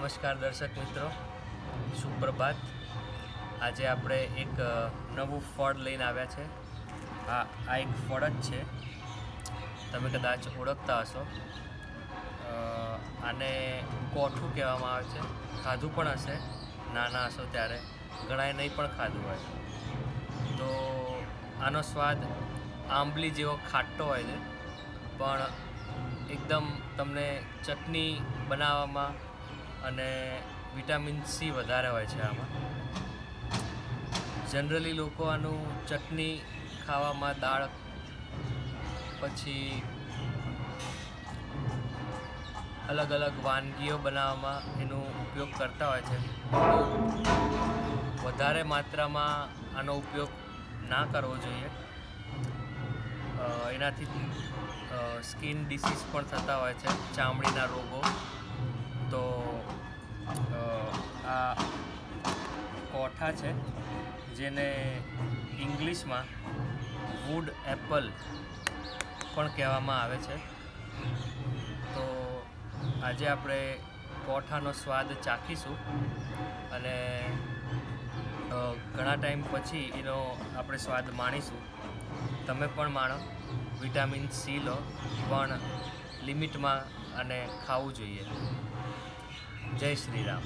નમસ્કાર દર્શક મિત્રો, સુપ્રભાત। આજે આપણે એક નવું ફળ લઈને આવ્યા છે। આ એક ફળ જ છે, તમે કદાચ ઓળખતા હશો। આને કોઠું કહેવામાં આવે છે। ખાધું પણ હશે, નાના હશો ત્યારે, ઘણાએ નહીં પણ ખાધું હોય। તો આનો સ્વાદ આંબલી જેવો ખાટો હોય છે, પણ એકદમ તમને ચટણી બનાવવામાં અને વિટામિન સી વધારે હોય છે આમાં। જનરલી લોકો આનું ચટણી ખાવામાં, દાળ પછી અલગ અલગ વાનગીઓ બનાવવામાં એનો ઉપયોગ કરતા હોય છે। વધારે માત્રામાં આનો ઉપયોગ ના કરવો જોઈએ। એનાથી સ્કિન ડિસીઝ પણ થતા હોય છે, ચામડીના રોગો। તો આ કોઠા છે, જેને ઇંગ્લિશમાં વુડ એપલ પણ કહેવામાં આવે છે। તો આજે આપણે કોઠાનો સ્વાદ ચાખીશું અને ઘણા ટાઈમ પછી એનો આપણે સ્વાદ માણીશું। તમે પણ માણો, વિટામિન સી લો, પણ લિમિટમાં અને ખાવું જોઈએ। જય શ્રી રામ।